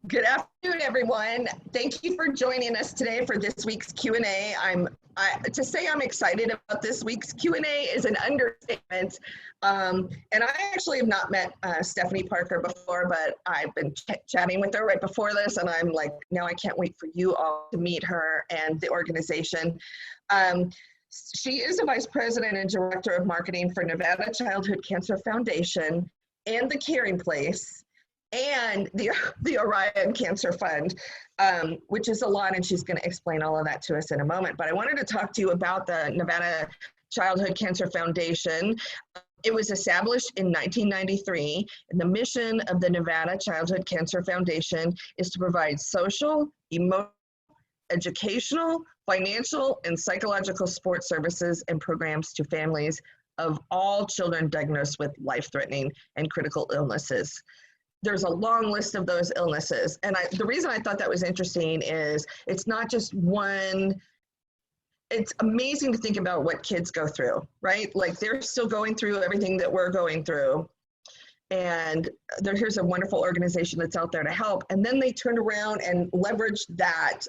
Good afternoon, everyone. Thank you for joining us today for this week's Q&A. To say I'm excited about this week's Q&A is an understatement. And I actually have not met Stephanie Parker before, but I've been chatting with her right before this, and I'm like, now I can't wait for you all to meet her and the organization. She is the Vice President and Director of Marketing for Nevada Childhood Cancer Foundation and the Caring Place, and the Orion Cancer Fund, which is a lot, and she's going to explain all of that to us in a moment. But I wanted to talk to you about the Nevada Childhood Cancer Foundation. It was established in 1993, and the mission of the Nevada Childhood Cancer Foundation is to provide social, emotional, educational, financial, and psychological support services and programs to families of all children diagnosed with life-threatening and critical illnesses. There's a long list of those illnesses. And the reason I thought that was interesting is it's not just one. It's amazing to think about what kids go through, right? Like they're still going through everything that we're going through. And here's a wonderful organization that's out there to help. And then they turn around and leverage that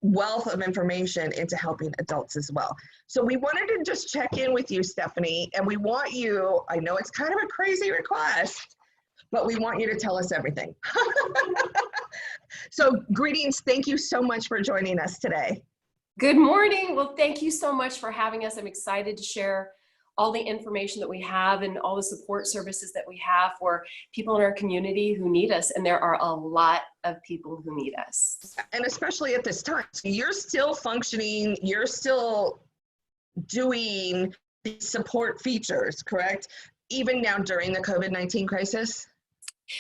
wealth of information into helping adults as well. So we wanted to just check in with you, Stephanie, and we want you, I know it's kind of a crazy request, but we want you to tell us everything. So greetings, thank you so much for joining us today. Good morning. Well, thank you so much for having us. I'm excited to share all the information that we have and all the support services that we have for people in our community who need us. And there are a lot of people who need us. And especially at this time. So you're still functioning, you're still doing the support features, correct? Even now during the COVID-19 crisis?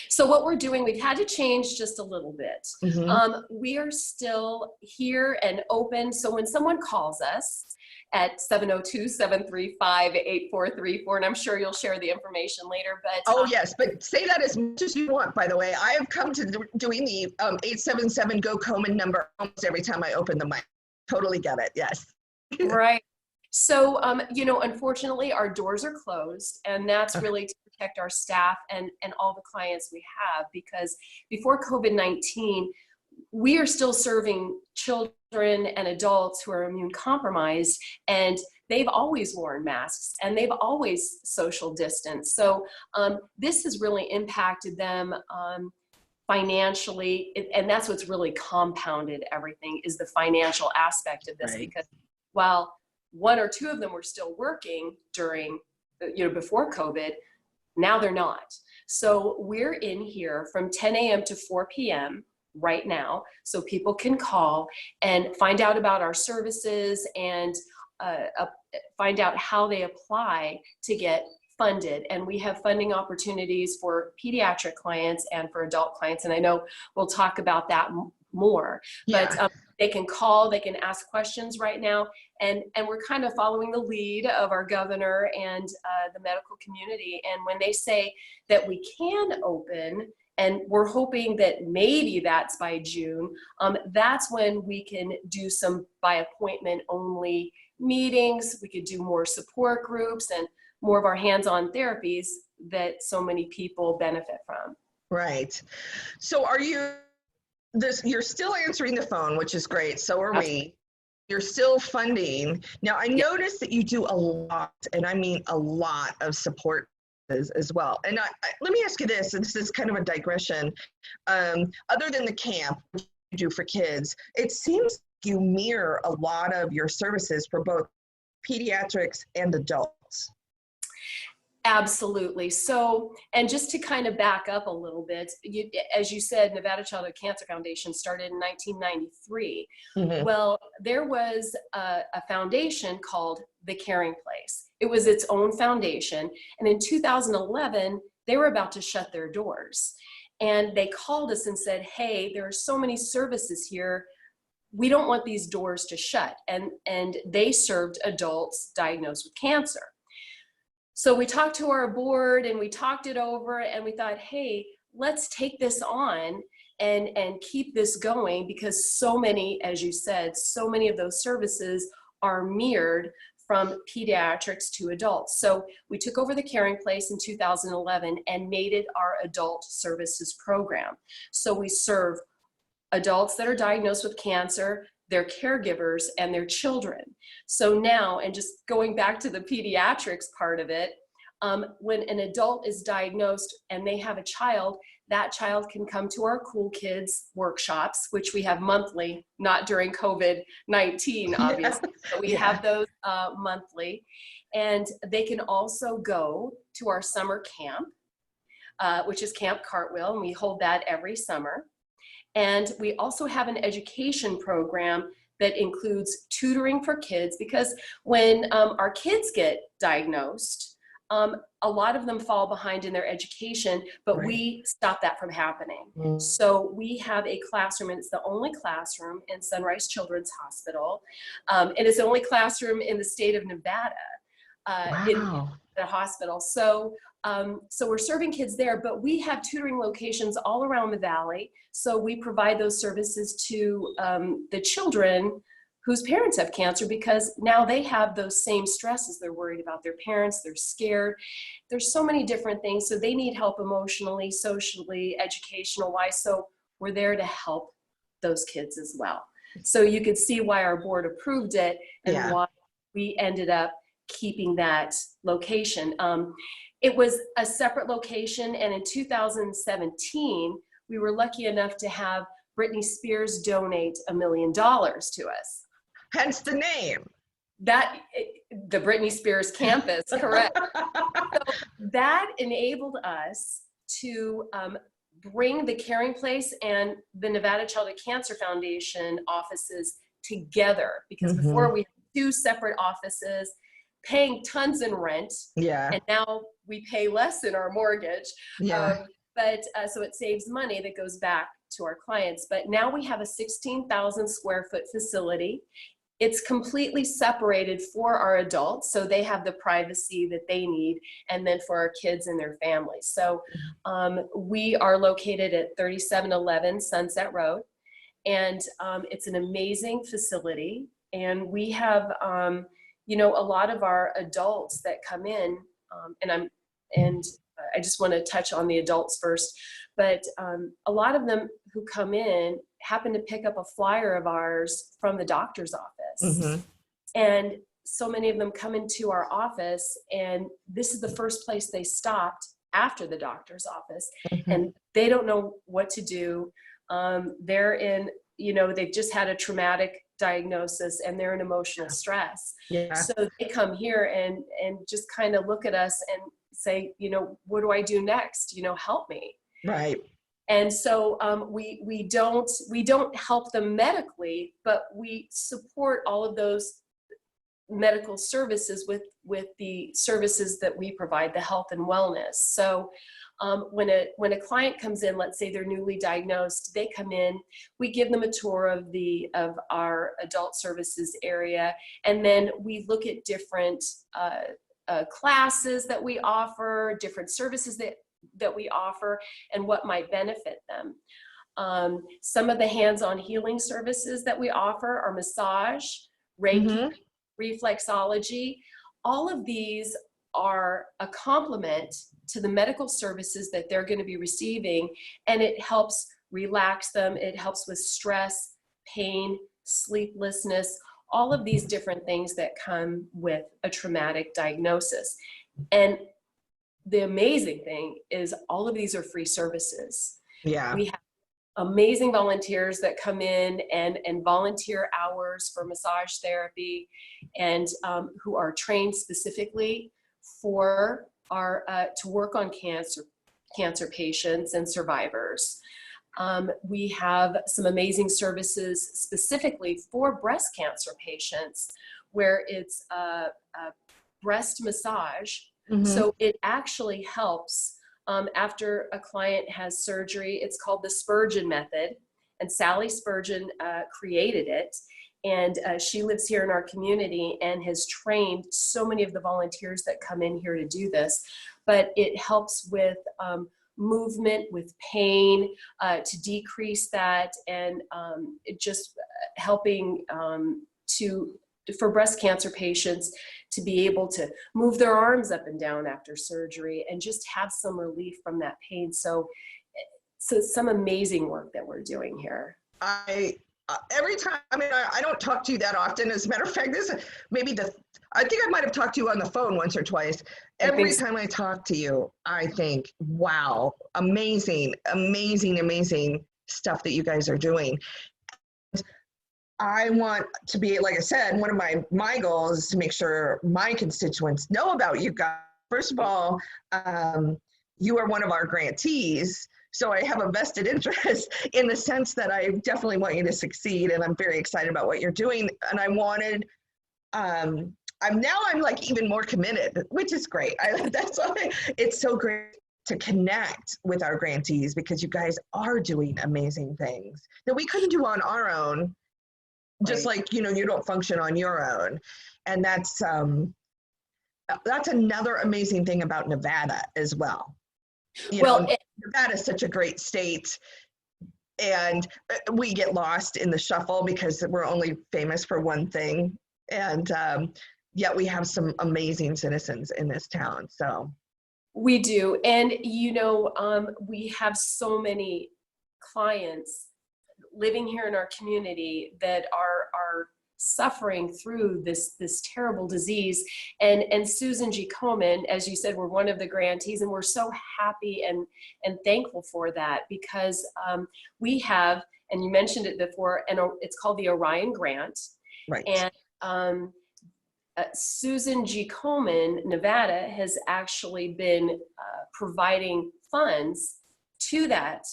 So what we're doing, we've had to change just a little bit. We are still here and open. So when someone calls us at 702-735-8434, and I'm sure you'll share the information later, but oh yes, but say that as much as you want, by the way. I have come to doing the 877-GO-KOMEN number almost every time I open the mic. Totally get it, yes. Right. So, unfortunately, our doors are closed, and that's really to protect our staff and all the clients we have, because before COVID-19, we are still serving children and adults who are immune compromised, and they've always worn masks and they've always social distanced. So this has really impacted them financially, and that's what's really compounded everything, is the financial aspect of this. Right. Because while one or two of them were still working during, before COVID, now they're not. So we're in here from 10 a.m. to 4 p.m. right now, so people can call and find out about our services and find out how they apply to get funded. And we have funding opportunities for pediatric clients and for adult clients, and I know we'll talk about that more. Yeah. But they can call, they can ask questions right now, and we're kind of following the lead of our governor and the medical community. And when they say that we can open, and we're hoping that maybe that's by June, that's when we can do some by appointment only meetings. We could do more support groups and more of our hands-on therapies that so many people benefit from. Right. So you're still answering the phone, which is great. So are we. You're still funding. Now, I noticed that you do a lot, and I mean a lot, of support as well. And let me ask you this, and this is kind of a digression. Other than the camp you do for kids, it seems you mirror a lot of your services for both pediatrics and adults. Absolutely. So, and just to kind of back up a little bit, as you said, Nevada Childhood Cancer Foundation started in 1993. Well, there was a foundation called the Caring Place. It was its own foundation. And in 2011, they were about to shut their doors. And they called us and said, hey, there are so many services here. We don't want these doors to shut. And they served adults diagnosed with cancer. So we talked to our board and we talked it over, and we thought, hey, let's take this on and keep this going, because so many, as you said, so many of those services are mirrored from pediatrics to adults. So we took over the Caring Place in 2011 and made it our adult services program. So we serve adults that are diagnosed with cancer, their caregivers, and their children. So now, and just going back to the pediatrics part of it, when an adult is diagnosed and they have a child, that child can come to our Cool Kids workshops, which we have monthly, not during COVID-19, obviously, but we have those monthly. And they can also go to our summer camp, which is Camp Cartwheel, and we hold that every summer. And we also have an education program that includes tutoring for kids, because when our kids get diagnosed, a lot of them fall behind in their education, but we stop that from happening. So we have a classroom, and it's the only classroom in Sunrise Children's Hospital. And it's the only classroom in the state of Nevada in the hospital. So, so we're serving kids there, but we have tutoring locations all around the valley. So we provide those services to the children whose parents have cancer, because now they have those same stresses. They're worried about their parents, they're scared. There's so many different things. So they need help emotionally, socially, educational wise. So we're there to help those kids as well. So you could see why our board approved it and why we ended up keeping that location. It was a separate location, and in 2017, we were lucky enough to have Britney Spears donate $1 million to us. Hence the name. The Britney Spears campus, correct. So that enabled us to bring the Caring Place and the Nevada Childhood Cancer Foundation offices together, because before we had 2 separate offices paying tons in rent, and now we pay less in our mortgage. So it saves money that goes back to our clients. But now we have a 16,000 square foot facility. It's completely separated for our adults, so they have the privacy that they need, and then for our kids and their families. So we are located at 3711 Sunset Road, and it's an amazing facility. And we have, you know, a lot of our adults that come in, and I just want to touch on the adults first, but a lot of them who come in happen to pick up a flyer of ours from the doctor's office. And so many of them come into our office, and this is the first place they stopped after the doctor's office, and they don't know what to do. They're in, you know, they've just had a traumatic diagnosis and they're in emotional stress. So they come here and just kind of look at us and say, you know, what do I do next? You know, help me. And so we don't help them medically, but we support all of those medical services with the services that we provide, the health and wellness. So when a client comes in, let's say they're newly diagnosed, they come in, we give them a tour of our adult services area, and then we look at different classes that we offer, different services that we offer, and what might benefit them. Some of the hands-on healing services that we offer are massage, Reiki, reflexology. All of these are a complement to the medical services that they're going to be receiving, and it helps relax them. It helps with stress, pain, sleeplessness, all of these different things that come with a traumatic diagnosis. And the amazing thing is all of these are free services. We have amazing volunteers that come in and volunteer hours for massage therapy, and who are trained specifically for our to work on cancer patients and survivors. We have some amazing services specifically for breast cancer patients, where it's a breast massage. So it actually helps after a client has surgery. It's called the Spurgeon method, and Sally Spurgeon created it. And she lives here in our community and has trained so many of the volunteers that come in here to do this. But it helps with movement, with pain, to decrease that, and it just helping to for breast cancer patients to be able to move their arms up and down after surgery and just have some relief from that pain. So some amazing work that we're doing here. Every time, I don't talk to you that often. As a matter of fact, I think I might have talked to you on the phone once or twice. Every time I talk to you, I think, wow, amazing, amazing, amazing stuff that you guys are doing. I want to be, like I said, one of my goals is to make sure my constituents know about you guys. First of all, you are one of our grantees. So I have a vested interest in the sense that I definitely want you to succeed, and I'm very excited about what you're doing. And I wanted, I'm like even more committed, which is great. That's why it's so great to connect with our grantees, because you guys are doing amazing things that we couldn't do on our own, just like, you don't function on your own. And that's another amazing thing about Nevada as well. Nevada is such a great state, and we get lost in the shuffle because we're only famous for one thing, and yet we have some amazing citizens in this town. So we do, and we have so many clients living here in our community that are suffering through this terrible disease. And Susan G. Komen, as you said, we're one of the grantees, and we're so happy and thankful for that, because we have, and you mentioned it before, and it's called the Orion Grant. Right. And Susan G. Komen, Nevada, has actually been providing funds to that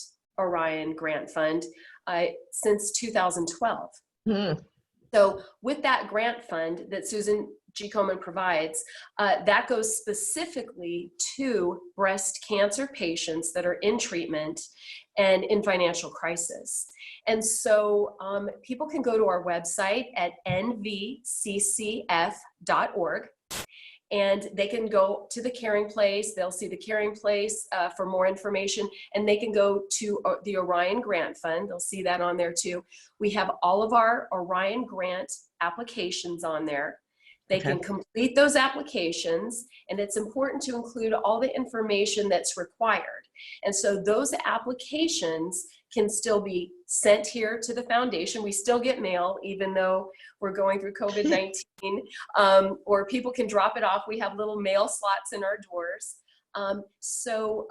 Orion Grant Fund since 2012. So with that grant fund that Susan G. Komen provides, that goes specifically to breast cancer patients that are in treatment and in financial crisis. And so people can go to our website at nvccf.org, and they can go to the Caring Place. They'll see the Caring Place for more information, and they can go to the Orion Grant Fund. They'll see that on there too. We have all of our Orion Grant applications on there. They can complete those applications, and it's important to include all the information that's required. And so those applications can still be sent here to the foundation. We still get mail, even though we're going through COVID-19, or people can drop it off. We have little mail slots in our doors. So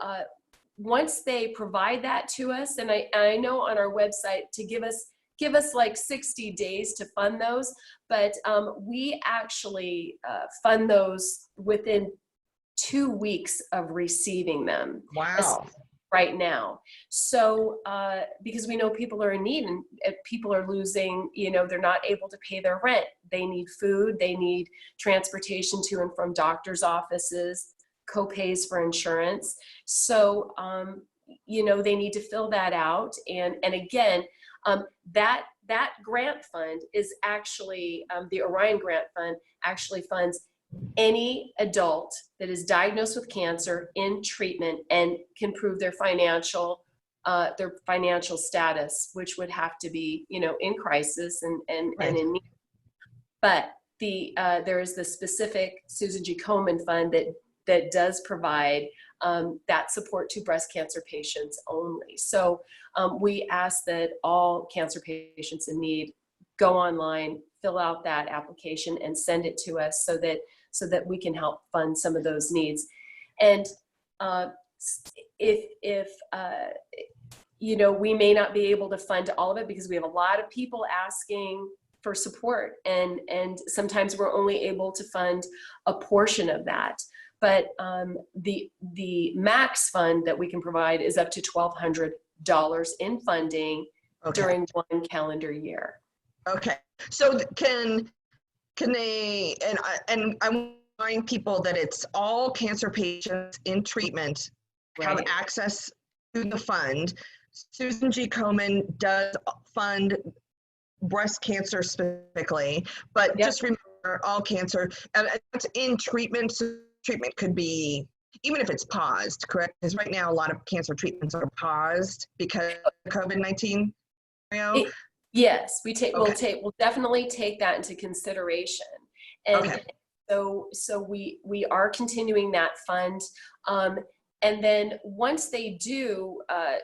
once they provide that to us, and I know on our website to give us like 60 days to fund those, but we actually fund those within 2 weeks of receiving them. Wow. Right now. So because we know people are in need, and people are losing, they're not able to pay their rent. They need food, they need transportation to and from doctor's offices, co-pays for insurance. So, they need to fill that out. And again, that grant fund is actually, the Orion Grant Fund actually funds any adult that is diagnosed with cancer in treatment and can prove their financial status, which would have to be, in crisis and in need. But there is the specific Susan G. Komen Fund that does provide that support to breast cancer patients only. So we ask that all cancer patients in need go online, fill out that application, and send it to us so that we can help fund some of those needs. And if we may not be able to fund all of it, because we have a lot of people asking for support, and sometimes we're only able to fund a portion of that. But the max fund that we can provide is up to $1,200 in funding during one calendar year. Okay, so can they, and I remind people that it's all cancer patients in treatment have access to the fund. Susan G. Komen does fund breast cancer specifically, but just remember, all cancer, it's in treatment. So treatment could be, even if it's paused, correct? Because right now a lot of cancer treatments are paused because of COVID-19. Yes, Okay. we'll definitely take that into consideration. And Okay. so we are continuing that fund. Um, and then once they do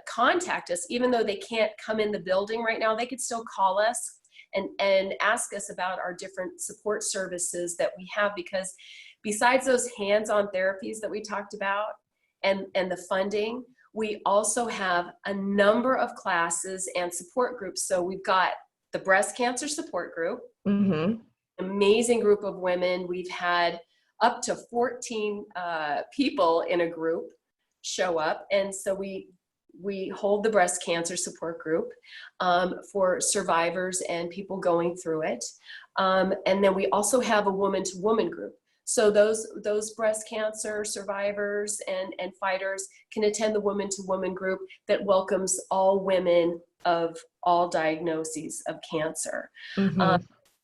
contact us, even though they can't come in the building right now, they could still call us and ask us about our different support services that we have, because besides those hands-on therapies that we talked about and the funding, we also have a number of classes and support groups. So we've got the breast cancer support group, Mm-hmm. amazing group of women. We've had up to 14 people in a group show up. And so we hold the breast cancer support group for survivors and people going through it. And then we also have a woman-to-woman group. So those breast cancer survivors and fighters can attend the woman-to-woman group that welcomes all women of all diagnoses of cancer. Mm-hmm.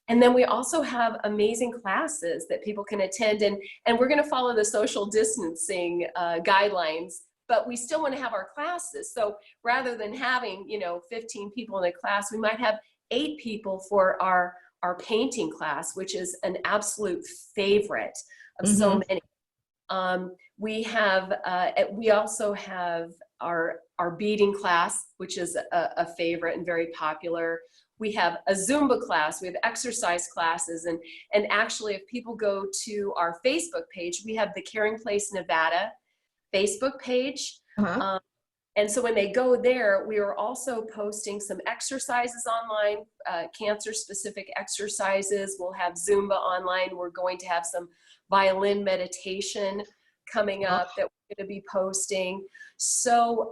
And then we also have amazing classes that people can attend, and we're going to follow the social distancing guidelines, but we still want to have our classes. So rather than having 15 people in a class, we might have 8 people for our painting class, which is an absolute favorite of so Mm-hmm. many. We also have our beading class, which is a favorite and very popular. We have a Zumba class, we have exercise classes, and actually if people go to our Facebook page, we have the Caring Place Nevada Facebook page. Uh-huh. And so when they go there, we are also posting some exercises online, cancer-specific exercises. We'll have Zumba online. We're going to have some violin meditation coming Oh, up that we're going to be posting. So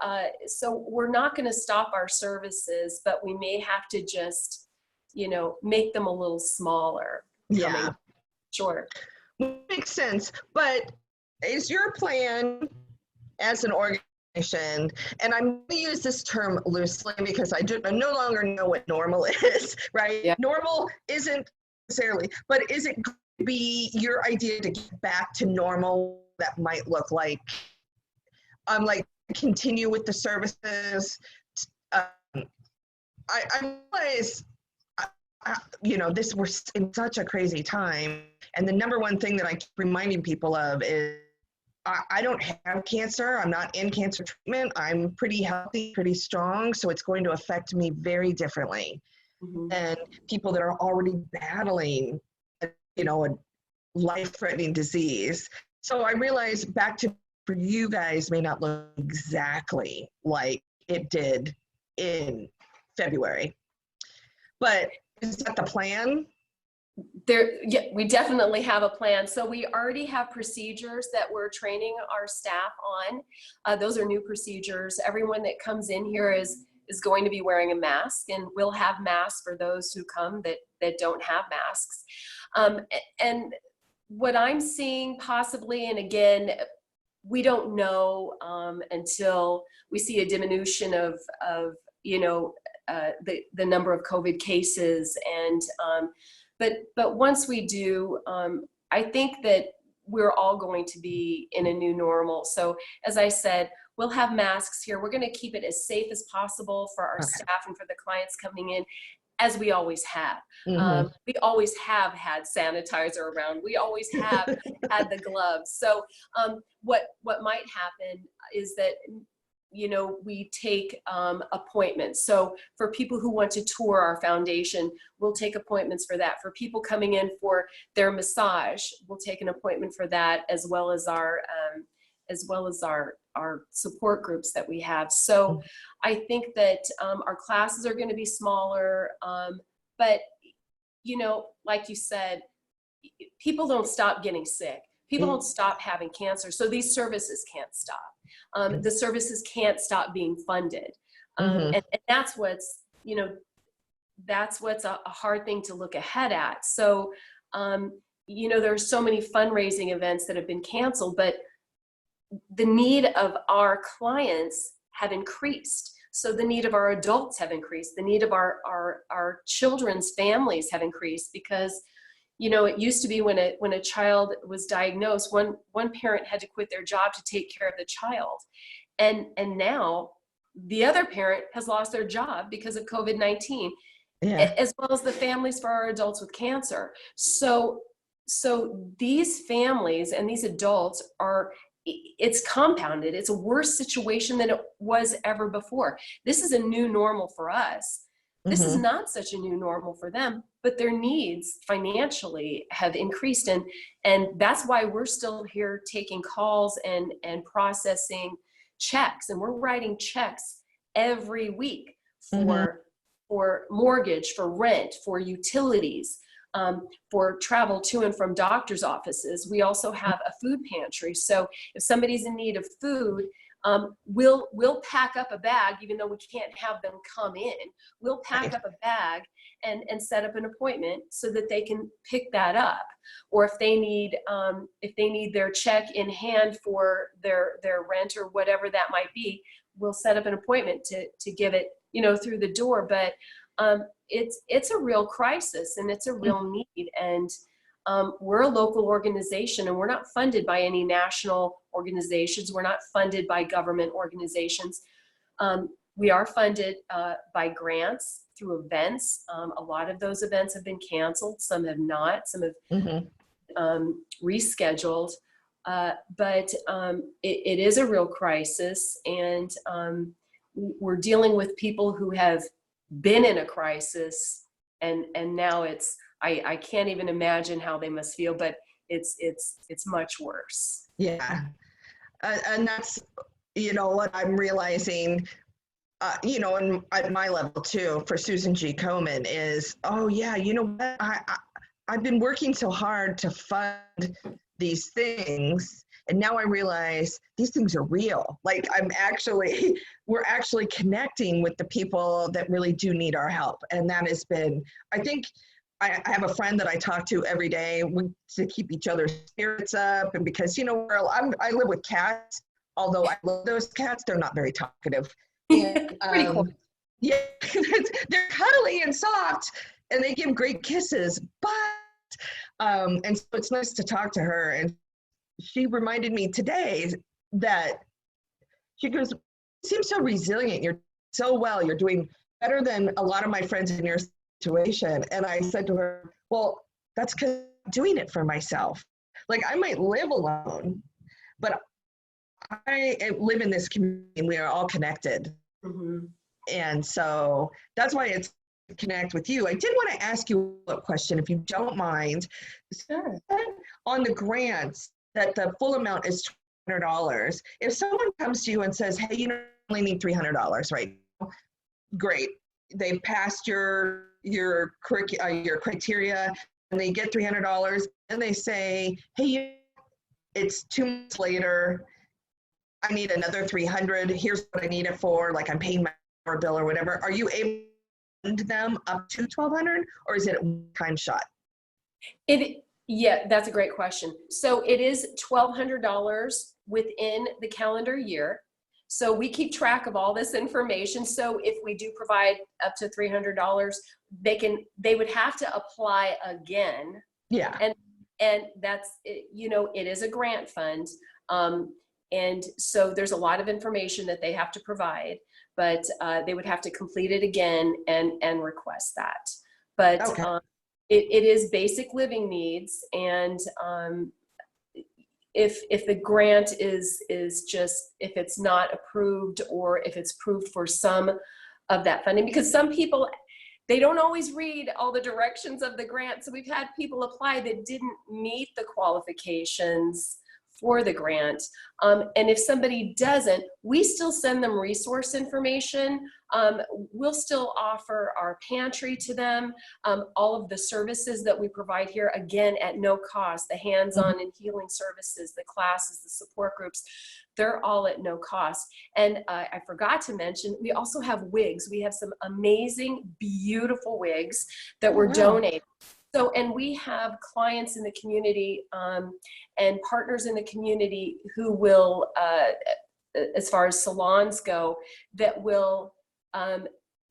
we're not going to stop our services, but we may have to just, make them a little smaller coming. yeah. Sure. Makes sense. But is your plan as an organization, and I'm going to use this term loosely because I no longer know what normal is, right? Yeah. Normal isn't necessarily, but is it going to be your idea to get back to normal that might look like, like continue with the services? Um, I realize, this we're in such a crazy time, and the number one thing that I keep reminding people of is I don't have cancer. I'm not in cancer treatment. I'm pretty healthy, pretty strong. So it's going to affect me very differently Mm-hmm. than people that are already battling, a life-threatening disease. So I realize for you guys may not look exactly like it did in February. But is that the plan? Yeah, we definitely have a plan. So we already have procedures that we're training our staff on. Those are new procedures. Everyone that comes in here is going to be wearing a mask, and we'll have masks for those who come that don't have masks. And what I'm seeing possibly, and again, we don't know until we see a diminution of the number of COVID cases, and but once we do, I think that we're all going to be in a new normal. So as I said, we'll have masks here. We're going to keep it as safe as possible for our staff and for the clients coming in, as we always have. Mm-hmm. We always have had sanitizer around. We always have had the gloves. So what might happen is that we take appointments. So for people who want to tour our foundation, we'll take appointments for that. For people coming in for their massage, we'll take an appointment for that, as well as our support groups that we have. So I think that our classes are going to be smaller, but like you said, people don't stop getting sick. People don't stop having cancer. So these services can't stop. The services can't stop being funded. And that's what's a hard thing to look ahead at. So, there are so many fundraising events that have been canceled, but the need of our clients have increased. So the need of our adults have increased. The need of our children's families have increased, because it used to be when a child was diagnosed, one parent had to quit their job to take care of the child. And now the other parent has lost their job because of COVID-19. Yeah. as well as the families for our adults with cancer. So these families and these adults are, it's compounded. It's a worse situation than it was ever before. This is a new normal for us. This is Hmm. not such a new normal for them, but their needs financially have increased. And that's why we're still here taking calls and processing checks. And we're writing checks every week Hmm. for mortgage, for rent, for utilities, for travel to and from doctor's offices. We also have a food pantry. So if somebody's in need of food, we'll pack up a bag, even though we can't have them come in. We'll pack Right. up a bag and set up an appointment so that they can pick that up. Or if they need their check in hand for their rent or whatever that might be, we'll set up an appointment to give it, through the door. But it's a real crisis and it's a real need. And we're a local organization, and we're not funded by any national organizations. We're not funded by government organizations. We are funded by grants through events. A lot of those events have been canceled. Some have not. Some have Hmm. rescheduled. But it is a real crisis, and we're dealing with people who have been in a crisis, and now I can't even imagine how they must feel, but it's much worse. Yeah. And that's, what I'm realizing, and at my level too, for Susan G. Komen is, oh yeah, you know what? I've been working so hard to fund these things. And now I realize these things are real. Like we're actually connecting with the people that really do need our help. And that has been, I think, I have a friend that I talk to every day to keep each other's spirits up. And because, I live with cats, although I love those cats, they're not very talkative. And, Pretty cool. yeah, they're cuddly and soft and they give great kisses, but, and so it's nice to talk to her. And she reminded me today that she goes, "You seem so resilient. You're so well. You're doing better than a lot of my friends in your situation." And I said to her, well, that's because I'm doing it for myself. Like I might live alone, but I live in this community and we are all connected. Mm-hmm. And so that's why it's connect with you. I did want to ask you a question, if you don't mind. Sure. On the grants, that the full amount is $200. If someone comes to you and says, hey, I only need $300 right now, great. They've passed your criteria and they get $300 and they say, hey, it's 2 months later, I need another 300. Here's what I need it for. Like I'm paying my power bill or whatever. Are you able to fund them up to 1,200, or is it a one-time shot? Yeah, that's a great question. So it is $1,200 within the calendar year. So we keep track of all this information. So if we do provide up to $300, they would have to apply again. Yeah. And that's, it is a grant fund. And so there's a lot of information that they have to provide, but they would have to complete it again and request that. But okay. It is basic living needs. And if the grant is just, if it's not approved or if it's approved for some of that funding, because some people, they don't always read all the directions of the grant. So we've had people apply that didn't meet the qualifications for the grant. And if somebody doesn't, we still send them resource information. We'll still offer our pantry to them, all of the services that we provide here, again, at no cost, the hands-on and healing services, the classes, the support groups, they're all at no cost. And I forgot to mention, we also have wigs. We have some amazing, beautiful wigs that we're donating. So, and we have clients in the community and partners in the community who will, as far as salons go, that will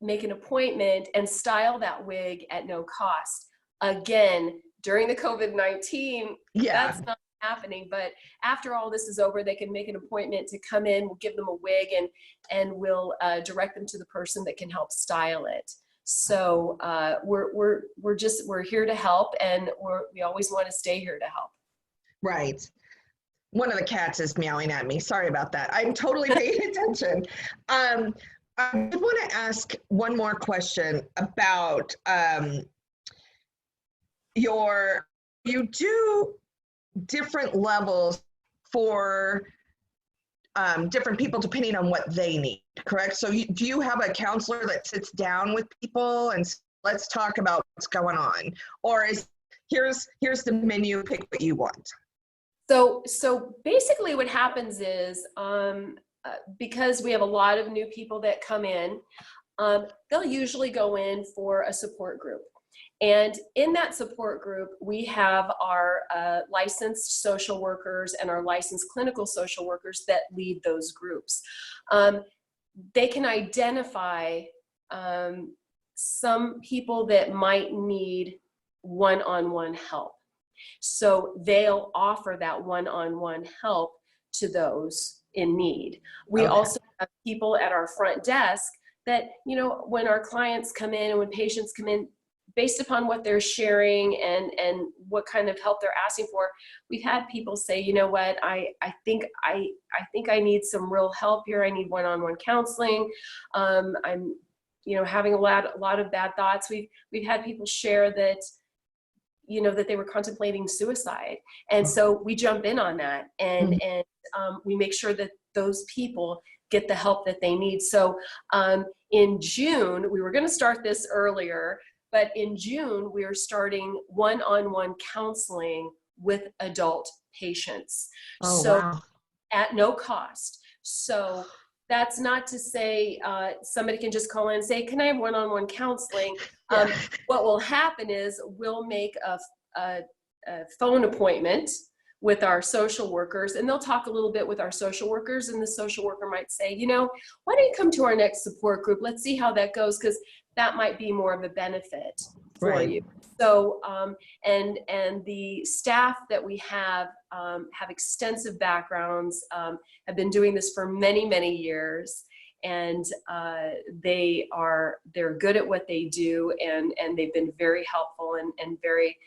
make an appointment and style that wig at no cost. Again, during the COVID-19, that's not happening, but after all this is over, they can make an appointment to come in, we'll give them a wig and we'll direct them to the person that can help style it. So we're here to help, and we always want to stay here to help. Right. One of the cats is meowing at me. Sorry about that. I'm totally paying attention. I did want to ask one more question about you do different levels for different people depending on what they need, correct? So do you have a counselor that sits down with people and let's talk about what's going on? Or here's the menu, pick what you want? So basically what happens is, because we have a lot of new people that come in, they'll usually go in for a support group. And in that support group, we have our licensed social workers and our licensed clinical social workers that lead those groups. They can identify some people that might need one-on-one help. So they'll offer that one-on-one help to those in need. We also have people at our front desk that, when our clients come in and when patients come in, based upon what they're sharing and what kind of help they're asking for, we've had people say, you know what, I think I need some real help here. I need one-on-one counseling. I'm, having a lot of bad thoughts. We've had people share that, that they were contemplating suicide. And so we jump in on that and we make sure that those people get the help that they need. So in June, we were going to start this earlier, but in June, we are starting one-on-one counseling with adult patients. Wow. At no cost. So that's not to say somebody can just call in and say, can I have one-on-one counseling? What will happen is we'll make a phone appointment with our social workers, and they'll talk a little bit with our social workers, and the social worker might say, why don't you come to our next support group? Let's see how that goes, because that might be more of a benefit for you. So, and the staff that we have extensive backgrounds, have been doing this for many, many years, and they're good at what they do, and they've been very helpful and very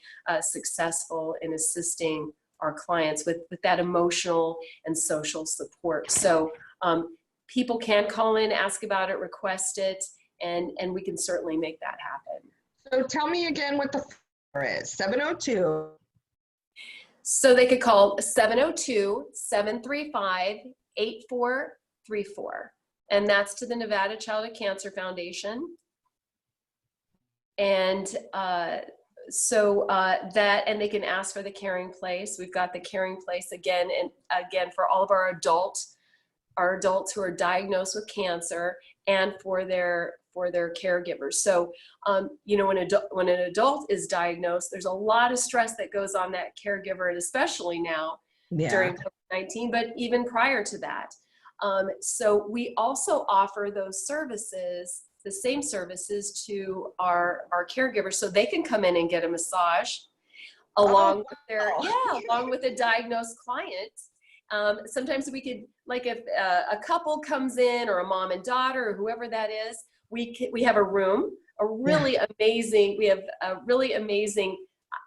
successful in assisting our clients with that emotional and social support. So people can call in, ask about it, request it, and we can certainly make that happen. So tell me again what the number is. 702. So they could call 702-735-8434. And that's to the Nevada Childhood Cancer Foundation. And and they can ask for the Caring Place. We've got the Caring Place again for all of our adults who are diagnosed with cancer and for their caregivers. So, when an adult is diagnosed, there's a lot of stress that goes on that caregiver, and especially now during COVID-19, but even prior to that. So we also offer those services, the same services, to our caregivers, so they can come in and get a massage along with a diagnosed client. Sometimes we could, like if a couple comes in, or a mom and daughter, or whoever that is, we have a room, we have a really amazing,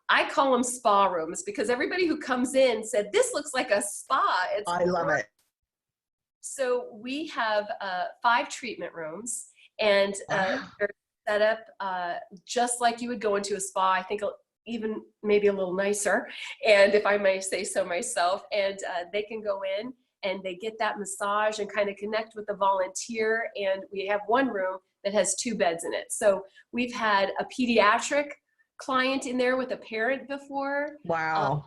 I call them spa rooms, because everybody who comes in said, this looks like a spa. I love it. So we have 5 treatment rooms, and they're set up just like you would go into a spa. I think even maybe a little nicer, and if I may say so myself. And they can go in and they get that massage and kind of connect with the volunteer. And we have one room that has 2 beds in it. So we've had a pediatric client in there with a parent before. Wow.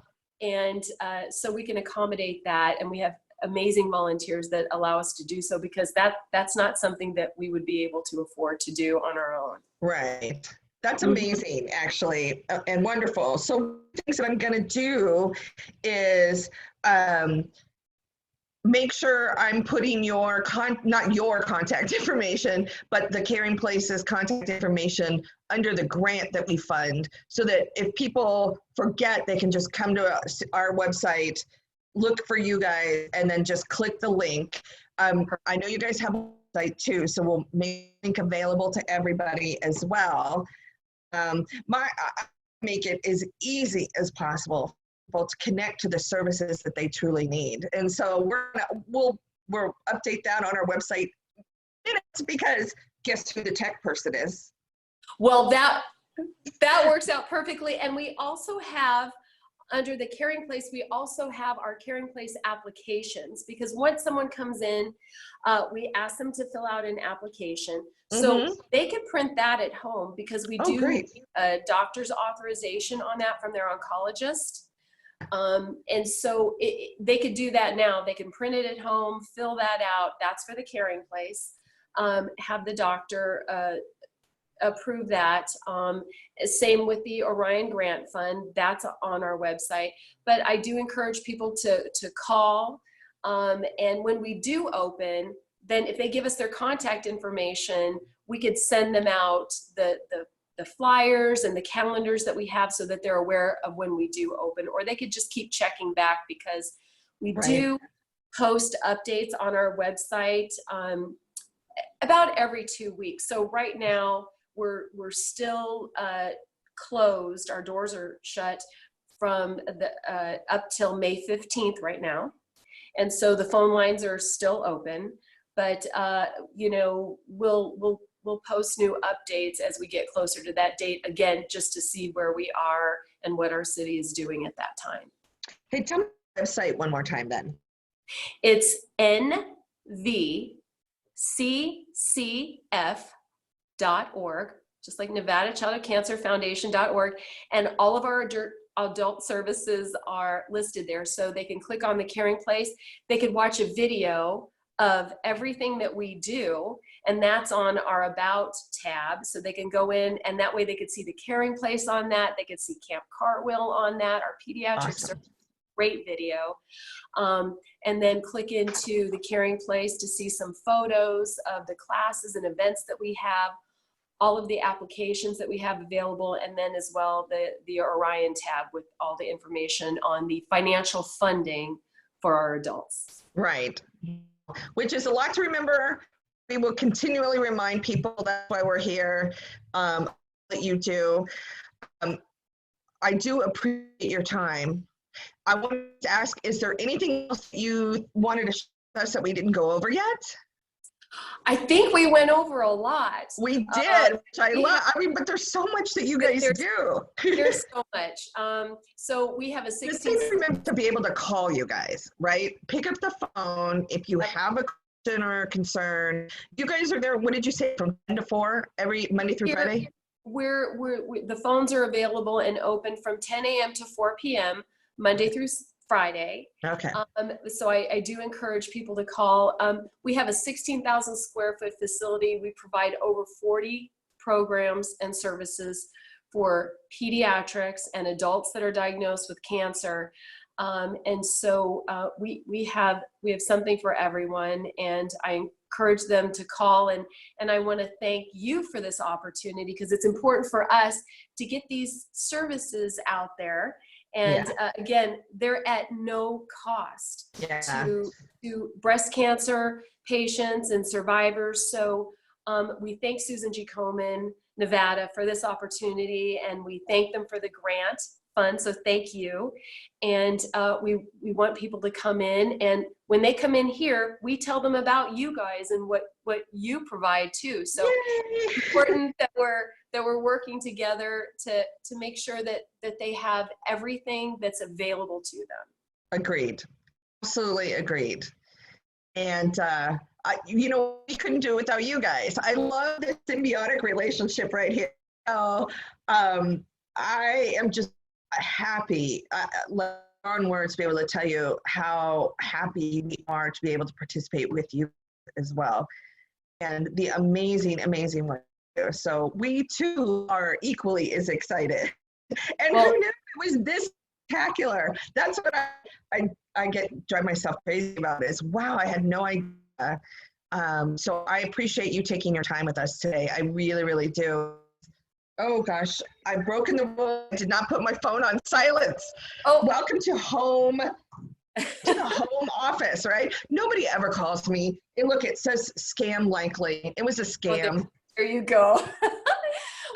So we can accommodate that, and we have amazing volunteers that allow us to do so, because that's not something that we would be able to afford to do on our own. Right. That's amazing, actually, and wonderful. So things that I'm going to do is make sure I'm putting not your contact information, but the Caring Place's contact information under the grant that we fund, so that if people forget, they can just come to our website, look for you guys, and then just click the link. I know you guys have site too, so we'll make the link available to everybody as well. I make it as easy as possible for people to connect to the services that they truly need. And so we'll update that on our website because guess who the tech person is? Well, that works out perfectly. And we also have, under the Caring Place, we also have our Caring Place applications, because once someone comes in, we ask them to fill out an application. So they can print that at home, because we do a doctor's authorization on that from their oncologist. And so they could do that now. They can print it at home, fill that out. That's for the Caring Place. Have the doctor approve that. Same with the Orion Grant Fund, that's on our website. But I do encourage people to call, and when we do open, then if they give us their contact information, we could send them out the flyers and the calendars that we have, so that they're aware of when we do open, or they could just keep checking back, because we do post updates on our website about every 2 weeks. So right now, we're still closed. Our doors are shut from the up till May 15th right now, and so the phone lines are still open. But you know, we'll post new updates as we get closer to that date, again, just to see where we are and what our city is doing at that time. Hey, tell me the website one more time then. It's nvccf.org, just like Nevada Childhood Cancer Foundation.org, and all of our adult services are listed there. So they can click on the Caring Place. They could watch a video of everything that we do, and that's on our About tab. So they can go in, and that way they could see the Caring Place on that. They could see Camp Cartwheel on that, our pediatric service, great video. And then click into the Caring Place to see some photos of the classes and events that we have, all of the applications that we have available, and then as well the Orion tab with all the information on the financial funding for our adults. Right, which is a lot to remember. We will continually remind people, that's why we're here, that you do. I do appreciate your time. I wanted to ask, is there anything else you wanted to share us that we didn't go over yet? I think we went over a lot. We did, which I love. I mean, but there's so much that you guys do. There's so much. So we have a 16. Just remember to be able to call you guys, right? Pick up the phone if you have a question or a concern. You guys are there, what did you say, from 10 to 4 every Monday through Friday? The phones are available and open from 10 a.m. to 4 p.m. Monday through Friday. Okay. So I do encourage people to call. We have a 16,000 square foot facility. We provide over 40 programs and services for pediatrics and adults that are diagnosed with cancer. And so we have something for everyone, and I encourage them to call, and I want to thank you for this opportunity, because it's important for us to get these services out there. And again, they're at no cost to breast cancer patients and survivors. So we thank Susan G. Komen, Nevada, for this opportunity, and we thank them for the grant fund. So thank you. And we want people to come in, and when they come in here, we tell them about you guys and what you provide too. So it's important that we're working together to make sure that they have everything that's available to them. Agreed. Absolutely agreed. And we couldn't do it without you guys. I love this symbiotic relationship right here. So I am just happy, on words, to be able to tell you how happy we are to be able to participate with you as well, and the amazing work you do. So we too are equally as excited. And who knew it was this spectacular? That's what I drive myself crazy about, is wow, I had no idea. So I appreciate you taking your time with us today. I really, really do. Oh gosh, I've broken the rule. I did not put my phone on silence. Oh, welcome to home. to the home office, right? Nobody ever calls me. And look, it says scam likely. It was a scam. Well, there you go.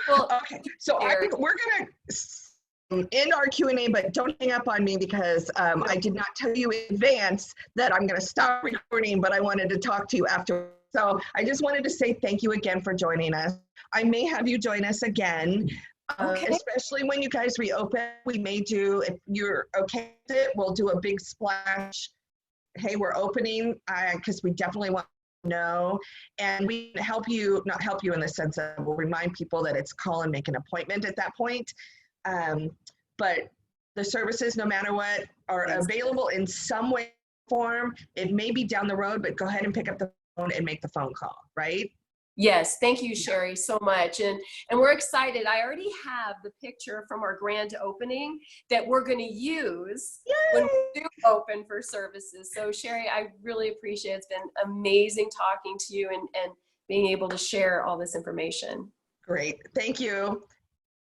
Well, okay, so we're going to end our Q&A, but don't hang up on me because I did not tell you in advance that I'm going to stop recording, but I wanted to talk to you after. So I just wanted to say thank you again for joining us. I may have you join us again. Okay. Especially when you guys reopen, we may do, if you're okay with it, we'll do a big splash. Hey, we're opening, because we definitely want to know. And we can help you, not help you in the sense that we'll remind people that it's call and make an appointment at that point. But the services, no matter what, are available in some way, form. It may be down the road, but go ahead and pick up the phone and make the phone call, right? Yes, thank you, Sherry, so much. And we're excited. I already have the picture from our grand opening that we're going to use when we do open for services. So Sherry, I really appreciate it. It's been amazing talking to you and being able to share all this information. Great. Thank you.